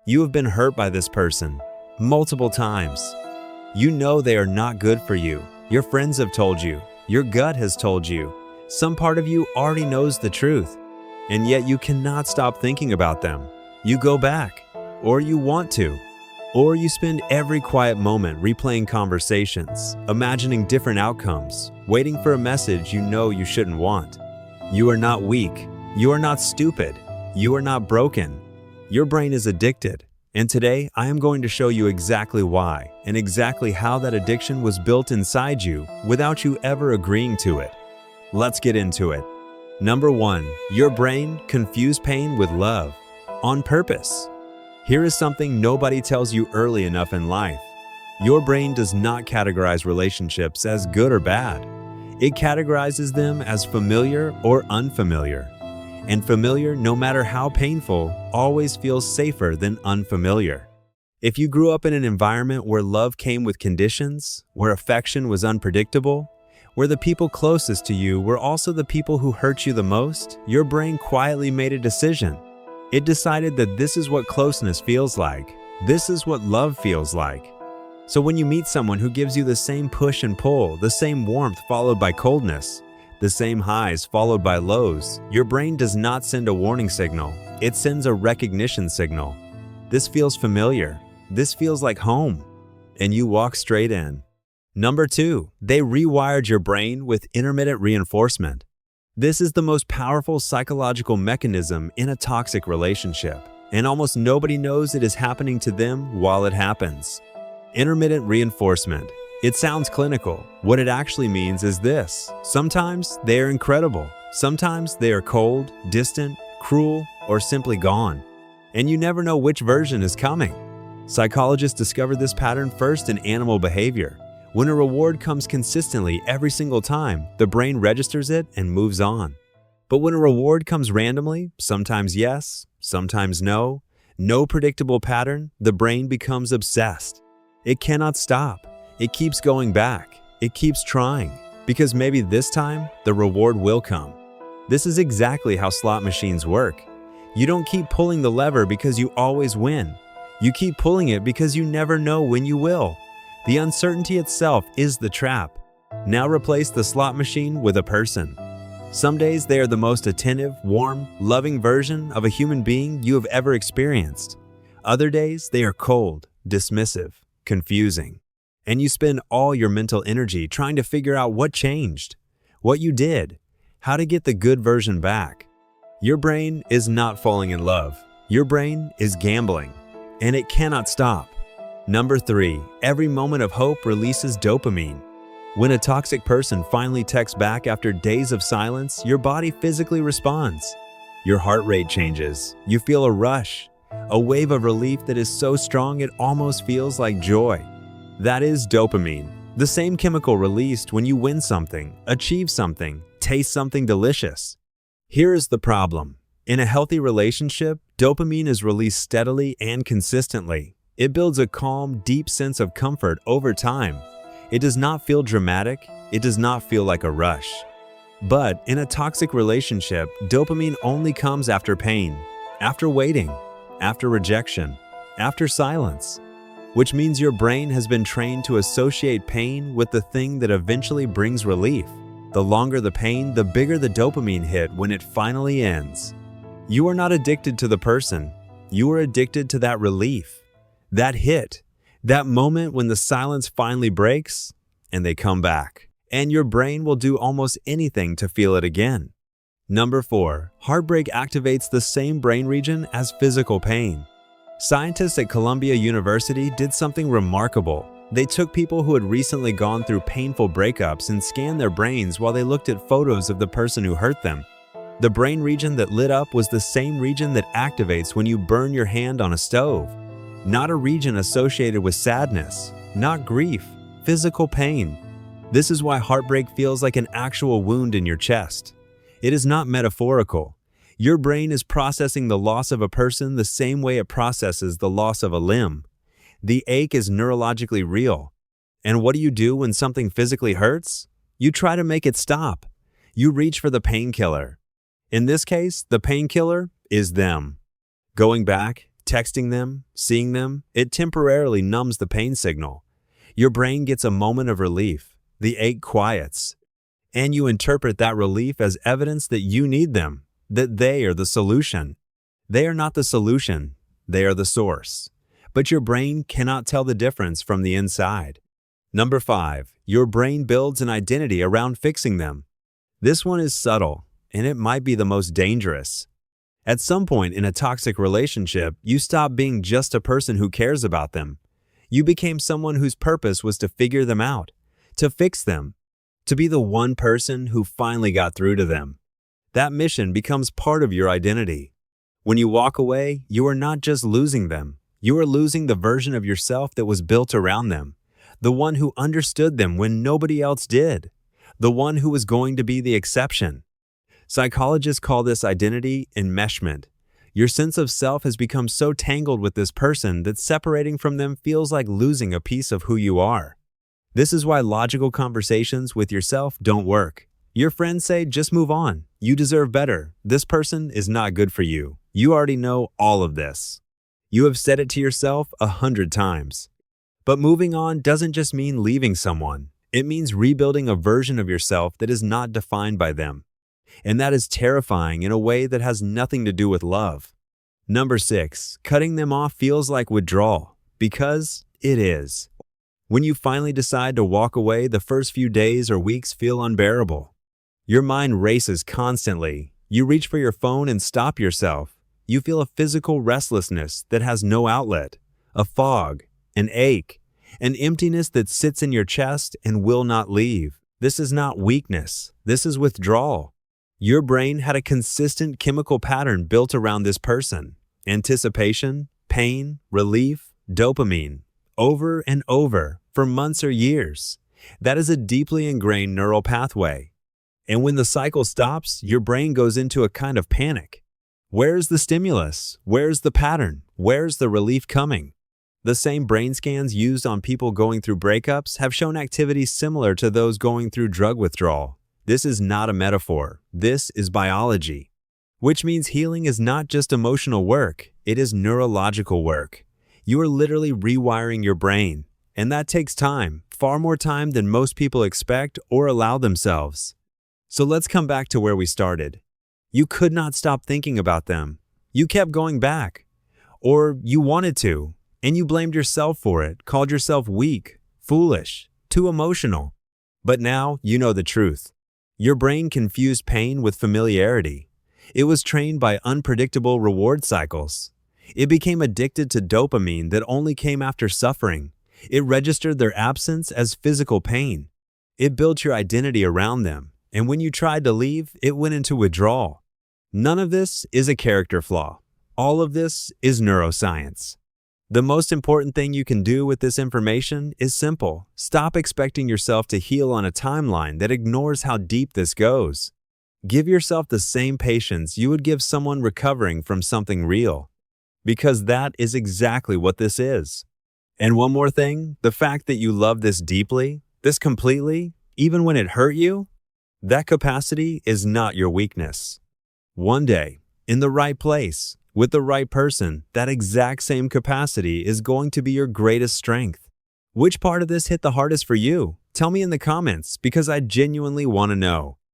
You have been hurt by this person multiple times. You know they are not good for you. Your friends have told you. Your gut has told you. Some part of you already knows the truth. And yet you cannot stop thinking about them. You go back, or you want to. Or you spend every quiet moment replaying conversations, imagining different outcomes, waiting for a message you know you shouldn't want. You are not weak. You are not stupid. You are not broken. Your brain is addicted. And today, I am going to show you exactly why and exactly how that addiction was built inside you without you ever agreeing to it. Let's get into it. Number 1, your brain confused pain with love on purpose. Here is something nobody tells you early enough in life. Your brain does not categorize relationships as good or bad. It categorizes them as familiar or unfamiliar. And familiar, no matter how painful, always feels safer than unfamiliar. If you grew up in an environment where love came with conditions, where affection was unpredictable, where the people closest to you were also the people who hurt you the most, your brain quietly made a decision. It decided that this is what closeness feels like. This is what love feels like. So when you meet someone who gives you the same push and pull, the same warmth followed by coldness, the same highs followed by lows, your brain does not send a warning signal. It sends a recognition signal. This feels familiar. This feels like home. And you walk straight in. Number 2, they rewired your brain with intermittent reinforcement. This is the most powerful psychological mechanism in a toxic relationship, and almost nobody knows it is happening to them while it happens. Intermittent reinforcement. It sounds clinical. What it actually means is this: sometimes they are incredible. Sometimes they are cold, distant, cruel, or simply gone. And you never know which version is coming. Psychologists discovered this pattern first in animal behavior. When a reward comes consistently every single time, the brain registers it and moves on. But when a reward comes randomly, sometimes yes, sometimes no predictable pattern, the brain becomes obsessed. It cannot stop. It keeps going back. It keeps trying, because maybe this time the reward will come. This is exactly how slot machines work. You don't keep pulling the lever because you always win. You keep pulling it because you never know when you will. The uncertainty itself is the trap. Now replace the slot machine with a person. Some days they are the most attentive, warm, loving version of a human being you have ever experienced. Other days they are cold, dismissive, confusing. And you spend all your mental energy trying to figure out what changed, what you did, how to get the good version back. Your brain is not falling in love. Your brain is gambling, and it cannot stop. Number 3, every moment of hope releases dopamine. When a toxic person finally texts back after days of silence, your body physically responds. Your heart rate changes. You feel a rush, a wave of relief that is so strong it almost feels like joy. That is dopamine, the same chemical released when you win something, achieve something, taste something delicious. Here is the problem. In a healthy relationship, dopamine is released steadily and consistently. It builds a calm, deep sense of comfort over time. It does not feel dramatic. It does not feel like a rush. But in a toxic relationship, dopamine only comes after pain, after waiting, after rejection, after silence. Which means your brain has been trained to associate pain with the thing that eventually brings relief. The longer the pain, the bigger the dopamine hit when it finally ends. You are not addicted to the person. You are addicted to that relief, that hit, that moment when the silence finally breaks and they come back. And your brain will do almost anything to feel it again. Number 4, heartbreak activates the same brain region as physical pain. Scientists at Columbia University did something remarkable. They took people who had recently gone through painful breakups and scanned their brains while they looked at photos of the person who hurt them. The brain region that lit up was the same region that activates when you burn your hand on a stove. Not a region associated with sadness, not grief, physical pain. This is why heartbreak feels like an actual wound in your chest. It is not metaphorical. Your brain is processing the loss of a person the same way it processes the loss of a limb. The ache is neurologically real. And what do you do when something physically hurts? You try to make it stop. You reach for the painkiller. In this case, the painkiller is them. Going back, Texting them, seeing them, it temporarily numbs the pain signal. Your brain gets a moment of relief, the ache quiets, and you interpret that relief as evidence that you need them, that they are the solution. They are not the solution, they are the source. But your brain cannot tell the difference from the inside. Number 5, your brain builds an identity around fixing them. This one is subtle, and it might be the most dangerous. At some point in a toxic relationship, you stop being just a person who cares about them. You became someone whose purpose was to figure them out, to fix them, to be the one person who finally got through to them. That mission becomes part of your identity. When you walk away, you are not just losing them. You are losing the version of yourself that was built around them, the one who understood them when nobody else did, the one who was going to be the exception. Psychologists call this identity enmeshment. Your sense of self has become so tangled with this person that separating from them feels like losing a piece of who you are. This is why logical conversations with yourself don't work. Your friends say, just move on. You deserve better. This person is not good for you. You already know all of this. You have said it to yourself 100 times. But moving on doesn't just mean leaving someone. It means rebuilding a version of yourself that is not defined by them. And that is terrifying in a way that has nothing to do with love. Number 6, cutting them off feels like withdrawal, because it is. When you finally decide to walk away, the first few days or weeks feel unbearable. Your mind races constantly. You reach for your phone and stop yourself. You feel a physical restlessness that has no outlet, a fog, an ache, an emptiness that sits in your chest and will not leave. This is not weakness. This is withdrawal. Your brain had a consistent chemical pattern built around this person. Anticipation, pain, relief, dopamine, over and over for months or years. That is a deeply ingrained neural pathway. And when the cycle stops, your brain goes into a kind of panic. Where's the stimulus? Where's the pattern? Where's the relief coming? The same brain scans used on people going through breakups have shown activity similar to those going through drug withdrawal. This is not a metaphor. This is biology. Which means healing is not just emotional work, it is neurological work. You are literally rewiring your brain, and that takes time, far more time than most people expect or allow themselves. So let's come back to where we started. You could not stop thinking about them. You kept going back. Or you wanted to, and you blamed yourself for it, called yourself weak, foolish, too emotional. But now you know the truth. Your brain confused pain with familiarity. It was trained by unpredictable reward cycles. It became addicted to dopamine that only came after suffering. It registered their absence as physical pain. It built your identity around them, and when you tried to leave, it went into withdrawal. None of this is a character flaw. All of this is neuroscience. The most important thing you can do with this information is simple. Stop expecting yourself to heal on a timeline that ignores how deep this goes. Give yourself the same patience you would give someone recovering from something real, because that is exactly what this is. And one more thing, the fact that you love this deeply, this completely, even when it hurt you, that capacity is not your weakness. One day, in the right place, with the right person, that exact same capacity is going to be your greatest strength. Which part of this hit the hardest for you? Tell me in the comments, because I genuinely want to know.